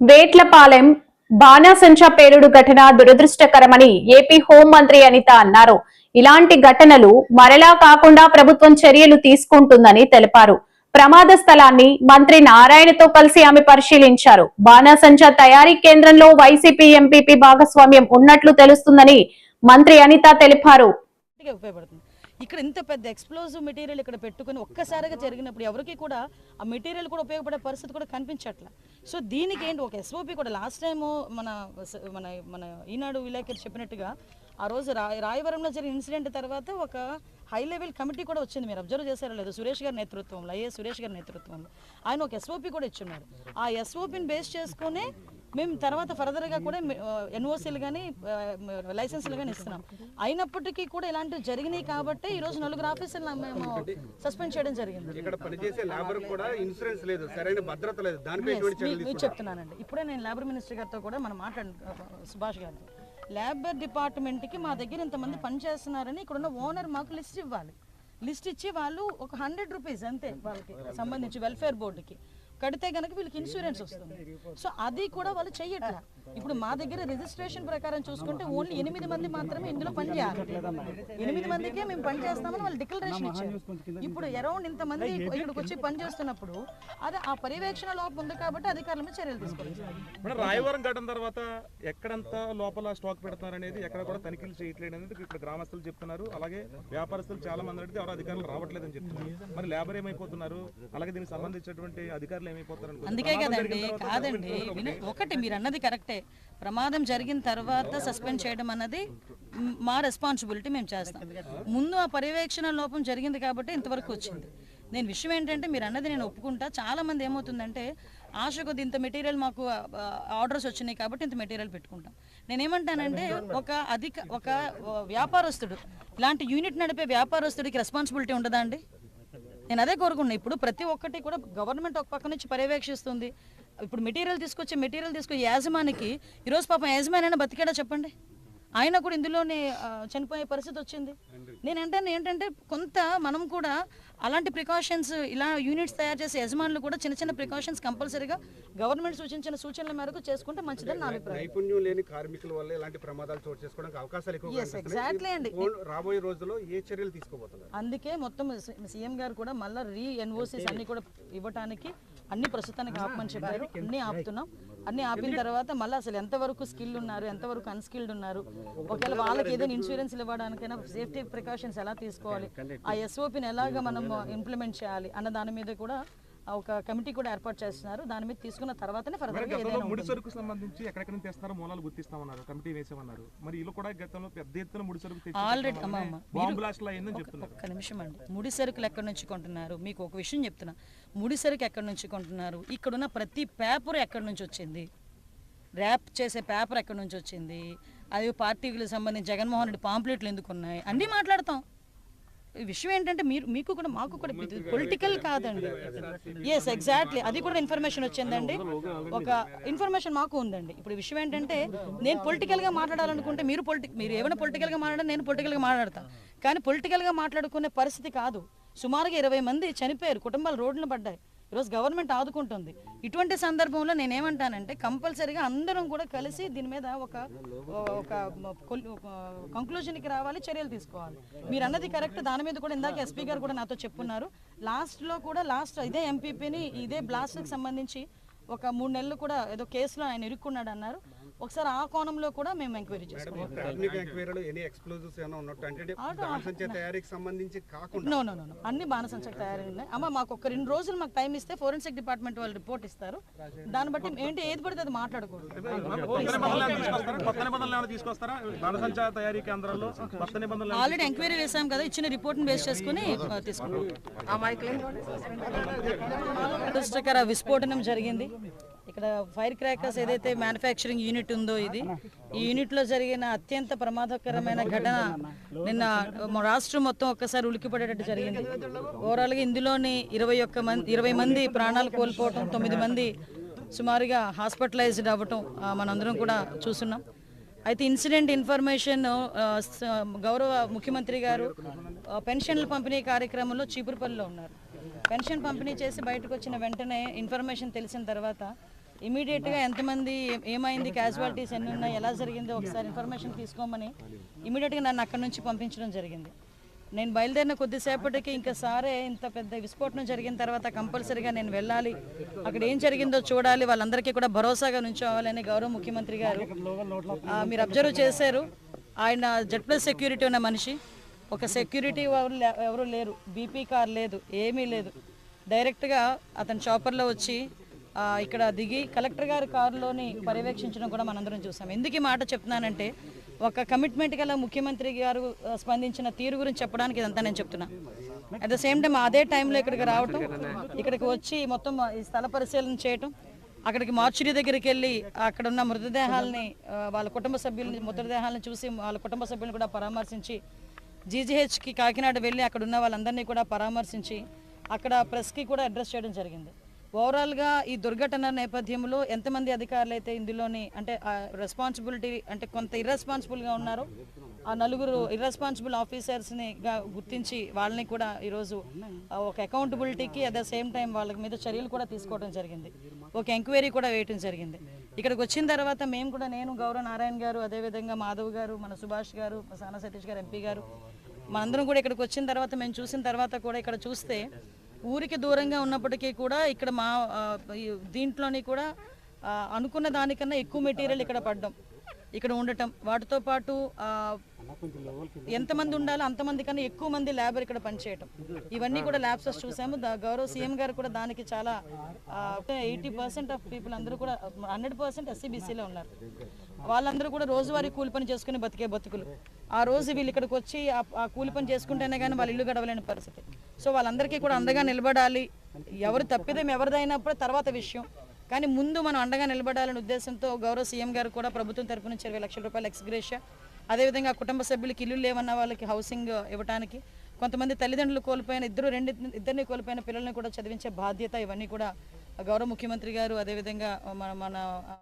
వేట్లపాలెం బాణాసంచా పేలుడు ఘటన దురదృష్టకరమని ఏపీ హోంమంత్రి అనిత అన్నారు. ఇలాంటి ఘటనలు మరలా కాకుండా ప్రభుత్వం చర్యలు తీసుకుంటుందని తెలిపారు. ప్రమాద స్థలాన్ని మంత్రి నారాయణతో కలిసి ఆమె పరిశీలించారు. బాణాసంచా తయారీ కేంద్రంలో వైసీపీ ఎంపీపీ భాగస్వామ్యం ఉన్నట్లు తెలుస్తుందని మంత్రి అనిత తెలిపారు. ఇక్కడ ఇంత పెద్ద ఎక్స్ప్లోజివ్ మెటీరియల్ ఇక్కడ పెట్టుకుని ఒక్కసారిగా జరిగినప్పుడు ఎవరికి కూడా ఆ మెటీరియల్ కూడా ఉపయోగపడే పరిస్థితి కూడా కనిపించట్లా. సో దీనికి ఏంటి ఒక ఎస్ఓపి కూడా లాస్ట్ టైము మన మన మన ఈనాడు విలేకరు చెప్పినట్టుగా ఆ రోజు రాయవరంలో జరిగిన ఇన్సిడెంట్ తర్వాత ఒక హై లెవెల్ కమిటీ కూడా వచ్చింది. మీరు అబ్జర్వ్ చేశారో లేదు, సురేష్ గారి నేతృత్వంలో, సురేష్ గారి నేతృత్వంలో ఆయన ఒక ఎస్ఓపి కూడా ఇచ్చున్నారు. ఆ ఎస్ఓపిని బేస్ చేసుకుని మేము తర్వాత ఫర్దర్గా కూడా ఎన్ఓసీలు కానీ లైసెన్సులు కానీ ఇస్తున్నాం. అయినప్పటికీ కూడా ఇలాంటివి జరిగినాయి కాబట్టి ఈరోజు 4 ఆఫీసర్లు మేము సస్పెండ్ చేయడం జరిగింది. చెప్తున్నానండి, ఇప్పుడే నేను లేబర్ మినిస్టర్ గారితో కూడా మనం సుభాష్ గారితో లేబర్ డిపార్ట్మెంట్కి మా దగ్గర ఇంతమంది పనిచేస్తున్నారని ఇక్కడున్న ఓనర్ మాకు లిస్ట్ ఇవ్వాలి. లిస్ట్ ఇచ్చి వాళ్ళు ఒక 100 రూపీస్ అంతే వాళ్ళకి సంబంధించి వెల్ఫేర్ బోర్డుకి కడితే కనుక వీళ్ళకి ఇన్సూరెన్స్ వస్తుంది. సో అది కూడా వాళ్ళు చెయ్యట్లా. ఇప్పుడు మా దగ్గర రిజిస్ట్రేషన్ ప్రకారం చూసుకుంటే ఓన్లీ 8 మంది మాత్రమే ఇందులో పనిచేయాలి. 8 మందికే మేము పనిచేస్తామని వాళ్ళు డిక్లరేషన్ ఇచ్చారు. ఇప్పుడు అరౌండ్ ఇంతమంది ఇక్కడికి వచ్చి పనిచేస్తున్నప్పుడు అది ఆ పర్యవేక్షణ లోపం ఉంది కాబట్టి అధికారుల మీద చర్యలు తీసుకోవాలి. రాయవరం ఘటన తర్వాత ఎక్కడంత లోపల స్టాక్ పెడతారు అనేది ఎక్కడ కూడా తనిఖీలు చేయట్లేదు అనేది ఇక్కడ గ్రామస్తులు చెప్తున్నారు. అలాగే వ్యాపారస్తులు చాలా మంది అడిగితే ఎవరు అధికారులు రావట్లేదని చెప్తున్నారు. మరి లేబర్ ఏమైపోతున్నారు, అలాగే దీనికి సంబంధించినటువంటి అధికారులు ఏమైపోతారు? అందుకే కదండి, కాదండి ఒకటి మీరు అన్నది కరెక్టే. ప్రమాదం జరిగిన తర్వాత సస్పెండ్ చేయడం అన్నది మా రెస్పాన్సిబిలిటీ, మేము చేస్తాం. ముందు ఆ పర్యవేక్షణ లోపం జరిగింది కాబట్టి ఇంతవరకు వచ్చింది. నేను విషయం ఏంటంటే మీరు అన్నది నేను ఒప్పుకుంటా. చాలా మంది ఏమవుతుందంటే ఆశ కొద్ది ఇంత మెటీరియల్ మాకు ఆర్డర్స్ వచ్చినాయి కాబట్టి ఇంత మెటీరియల్ పెట్టుకుంటాం. నేనేమంటానంటే ఒక వ్యాపారస్తుడు, ఇలాంటి యూనిట్ నడిపే వ్యాపారస్తుడికి రెస్పాన్సిబిలిటీ ఉండదా అండి? నేను అదే కోరుకున్నా. ఇప్పుడు ప్రతి ఒక్కటి కూడా గవర్నమెంట్ ఒక పక్క నుంచి పర్యవేక్షిస్తుంది. ఇప్పుడు మెటీరియల్ తీసుకొచ్చే యాజమానికి ఈరోజు పాపం యాజమాని బతికాడా చెప్పండి? ఆయన కూడా ఇందులోనే చనిపోయే పరిస్థితి వచ్చింది. నేను ఏంటంటే కొంత మనం కూడా అలాంటి ప్రికాషన్స్, ఇలా యూనిట్స్ తయారు చేసే యజమానులు కూడా చిన్న చిన్న ప్రికాషన్స్ కంపల్సరీగా గవర్నమెంట్ సూచించిన సూచనల మేరకు చేసుకుంటే మంచిదని నా అభిప్రాయం. నైపుణ్యం లేని కార్మికుల వల్ల ఇలాంటి ప్రమాదాలు చోటు చేసుకోవడానికి అవకాశాలు ఎక్కువ. ఎగ్జాక్ట్లీ అండి. రాబోయే రోజుల్లో ఏ చర్యలు తీసుకోబోతున్నారు? అందుకే మొత్తం సీఎం గారు కూడా మళ్ళీ ఎన్ఓసీస్ అన్ని కూడా ఇవ్వడానికి అన్ని ప్రస్తుతానికి ఆపమని చెప్పారు. అన్ని ఆపుతున్నాం. అన్ని ఆపిన తర్వాత మళ్ళీ అసలు ఎంతవరకు స్కిల్ ఉన్నారు, ఎంతవరకు అన్స్కిల్డ్ ఉన్నారు, ఒకవేళ వాళ్ళకి ఏదైనా ఇన్సూరెన్స్ ఇవ్వడానికైనా సేఫ్టీ ప్రికాషన్స్ ఎలా తీసుకోవాలి, ఆ ఎస్ఓపిని ఎలాగ మనం ఇంప్లిమెంట్ చేయాలి అన్న దాని మీద కూడా ఒక కమిటీ కూడా ఏర్పాటు చేస్తున్నారు. దాని మీద తీసుకున్న తర్వాతనే ముడి సరుకు సంబంధించి ఎక్కడెక్కడ తెస్తారో మూలాలు గుర్తిస్తామన్నారు, కమిటీ వేసామన్నారు. మరి ఇల్లు కూడా గతంలో పెద్ద ఎత్తున ముడి సరుకు ఆల్రెడీ ఒక్క నిమిషం అండి, ముడి సరుకులు ఎక్కడి నుంచి కొంటున్నారు? మీకు ఒక విషయం చెప్తున్నా, ముడి సరుకు ఎక్కడి నుంచి కొంటున్నారు? ఇక్కడున్న ప్రతి పేపర్ ఎక్కడి నుంచి వచ్చింది, ర్యాప్ చేసే పేపర్ ఎక్కడి నుంచి వచ్చింది, అది పార్టీలకు సంబంధించి జగన్మోహన్ రెడ్డి పాంప్లెట్లు ఎందుకు ఉన్నాయి, అన్నీ మాట్లాడతాం. ఈ విషయం ఏంటంటే మీకు కూడా మాకు కూడా పొలిటికల్ కాదండి. ఎస్ ఎగ్జాక్ట్లీ, అది కూడా ఇన్ఫర్మేషన్ వచ్చిందండి. ఒక ఇన్ఫర్మేషన్ మాకు ఉందండి. ఇప్పుడు విషయం ఏంటంటే నేను పొలిటికల్గా మాట్లాడాలనుకుంటే మీరు ఏమైనా పొలిటికల్గా మాట్లాడాలి, నేను పొలిటికల్గా మాట్లాడతాను. కానీ పొలిటికల్గా మాట్లాడుకునే పరిస్థితి కాదు. సుమారుగా 20 మంది చనిపోయారు, కుటుంబాలు రోడ్డున పడ్డాయి. ఈరోజు గవర్నమెంట్ ఆదుకుంటుంది. ఇటువంటి సందర్భంలో నేనేమంటానంటే కంపల్సరీగా అందరం కూడా కలిసి దీని మీద ఒక కంక్లూజన్కి రావాలి, చర్యలు తీసుకోవాలి. మీరు అన్నది కరెక్ట్. దాని మీద కూడా ఇందాక ఎస్పీ గారు కూడా నాతో చెప్పున్నారు. లాస్ట్ ఇదే ఎంపీపీని ఇదే బ్లాస్ట్కి సంబంధించి ఒక 3 నెలలు కూడా ఏదో కేసులో ఆయన ఇరుక్కున్నాడు అన్నారు. ఒకసారి ఆ కోణంలో కూడా మేము ఎంక్వైరీ చేసుకున్నాం. అన్ని బాణసంచా తయారీ ఉన్నాయి. అమ్మ మాకు ఒక 2 రోజులు మాకు టైం ఇస్తే ఫోరెన్సిక్ డిపార్ట్మెంట్ వాళ్ళు రిపోర్ట్ ఇస్తారు. దాన్ని బట్టి ఏంటి ఏది పడితే అది మాట్లాడకూడదు. ఆల్రెడీ ఎంక్వైరీ వేసాం కదా, ఇచ్చిన రిపోర్ట్ బేస్ చేసుకుని తీసుకున్నాం. విస్ఫోటనం జరిగింది ఇక్కడ. ఫైర్ క్రాకర్స్ ఏదైతే మ్యానుఫ్యాక్చరింగ్ యూనిట్ ఉందో ఈ యూనిట్లో జరిగిన అత్యంత ప్రమాదకరమైన ఘటన నిన్న రాష్ట్రం మొత్తం ఒక్కసారి ఉలిక్కిపడేటట్టు జరిగింది. ఓవరాల్గా ఇందులోని 20 మంది ప్రాణాలు కోల్పోవటం, 9 మంది సుమారుగా హాస్పిటలైజ్డ్ అవ్వటం మనందరం కూడా చూస్తున్నాం. అయితే ఇన్సిడెంట్ ఇన్ఫర్మేషన్ గౌరవ ముఖ్యమంత్రి గారు పెన్షన్ల పంపిణీ కార్యక్రమంలో చీపురుపల్లిలో ఉన్నారు. పెన్షన్ పంపిణీ చేసి బయటకు వచ్చిన వెంటనే ఇన్ఫర్మేషన్ తెలిసిన తర్వాత ఇమీడియట్గా ఎంతమంది ఏమైంది, క్యాజువాలిటీస్ ఎన్ని ఉన్నాయి, ఎలా జరిగిందో ఒకసారి ఇన్ఫర్మేషన్ తీసుకోమని ఇమీడియట్గా నన్ను అక్కడి నుంచి పంపించడం జరిగింది. నేను బయలుదేరిన కొద్దిసేపటికి ఇంకా సారే ఇంత పెద్ద విస్ఫోటనం జరిగిన తర్వాత కంపల్సరీగా నేను వెళ్ళాలి, అక్కడ ఏం జరిగిందో చూడాలి, వాళ్ళందరికీ కూడా భరోసాగా నుంచోవాలని గౌరవ ముఖ్యమంత్రి గారు మీరు అబ్జర్వ్ చేశారు. ఆయన Z+ సెక్యూరిటీ ఉన్న మనిషి, ఒక సెక్యూరిటీ ఎవరు లేరు, బీపీ కార్ లేదు, ఏమీ లేదు. డైరెక్ట్గా అతను చాపర్లో వచ్చి ఇక్కడ దిగి కలెక్టర్ గారి కారులోని పర్యవేక్షించడం కూడా మనందరం చూసాం. ఎందుకు ఈ మాట చెప్తున్నానంటే ఒక కమిట్మెంట్ గల ముఖ్యమంత్రి గారు స్పందించిన తీరు గురించి చెప్పడానికి ఇదంతా నేను చెప్తున్నా. అట్ ద సేమ్ టైం అదే టైంలో ఇక్కడికి రావటం, ఇక్కడికి వచ్చి మొత్తం ఈ స్థల పరిశీలన చేయటం, అక్కడికి మార్చురీ దగ్గరికి వెళ్ళి అక్కడ ఉన్న మృతదేహాలని వాళ్ళ కుటుంబ సభ్యులని మృతదేహాలను చూసి వాళ్ళ కుటుంబ సభ్యులను కూడా పరామర్శించి జీజీహెచ్కి కాకినాడ వెళ్ళి అక్కడ ఉన్న వాళ్ళందరినీ కూడా పరామర్శించి అక్కడ ప్రెస్కి కూడా అడ్రస్ చేయడం జరిగింది. ఓవరాల్గా ఈ దుర్ఘటన నేపథ్యంలో ఎంతమంది అధికారులు అయితే ఇందులోని అంటే రెస్పాన్సిబిలిటీ అంటే కొంత ఇర్రెస్పాన్సిబుల్గా ఉన్నారో ఆ 4 ఇర్రెస్పాన్సిబుల్ ఆఫీసర్స్ని గుర్తించి వాళ్ళని కూడా ఈరోజు ఒక అకౌంటబిలిటీకి అట్ ద సేమ్ టైం వాళ్ళ మీద చర్యలు కూడా తీసుకోవడం జరిగింది. ఒక ఎంక్వైరీ కూడా వేయడం జరిగింది. ఇక్కడికి వచ్చిన తర్వాత మేము కూడా నేను గౌరవ నారాయణ గారు, అదేవిధంగా మాధవ్ గారు, మన సుభాష్ గారు, సానా సతీష్ గారు, ఎంపీ గారు, మనందరం కూడా ఇక్కడికి వచ్చిన తర్వాత మేము చూసిన తర్వాత కూడా ఇక్కడ చూస్తే ఊరికి దూరంగా ఉన్నప్పటికీ కూడా ఇక్కడ మా దీంట్లోని కూడా అనుకున్న దానికన్నా ఎక్కువ మెటీరియల్ ఇక్కడ పడ్డం, ఇక్కడ ఉండటం, వాటితో పాటు ఎంతమంది ఉండాలో అంతమంది కన్నా ఎక్కువ మంది లేబర్ ఇక్కడ పనిచేయటం, ఇవన్నీ కూడా ల్యాబ్సెస్ చూసాము. గౌరవ సీఎం గారు కూడా దానికి చాలా 80% ఆఫ్ పీపుల్ అందరూ కూడా 100% SCBCలో ఉన్నారు. వాళ్ళందరూ కూడా రోజువారీ కూలి పని చేసుకుని బతికే బతుకులు. ఆ రోజు వీళ్ళు ఇక్కడికి వచ్చి ఆ కూలి పని చేసుకుంటేనే కానీ వాళ్ళ ఇల్లు గడవలేని పరిస్థితి. సో వాళ్ళందరికీ కూడా అండగా నిలబడాలి. ఎవరు తప్పిదం ఎవరిదైనప్పుడు తర్వాత విషయం, కానీ ముందు మనం అండగా నిలబడాలనే ఉద్దేశంతో గౌరవ సీఎం గారు కూడా ప్రభుత్వం తరపు నుంచి 20 లక్షల రూపాయల ఎక్స్గ్రేషియా, అదేవిధంగా కుటుంబ సభ్యులకి ఇల్లు లేవన్న వాళ్ళకి హౌసింగ్ ఇవ్వడానికి, కొంతమంది తల్లిదండ్రులు కోల్పోయిన ఇద్దరిని కోల్పోయిన పిల్లల్ని కూడా చదివించే బాధ్యత, ఇవన్నీ కూడా గౌరవ ముఖ్యమంత్రి గారు అదేవిధంగా మన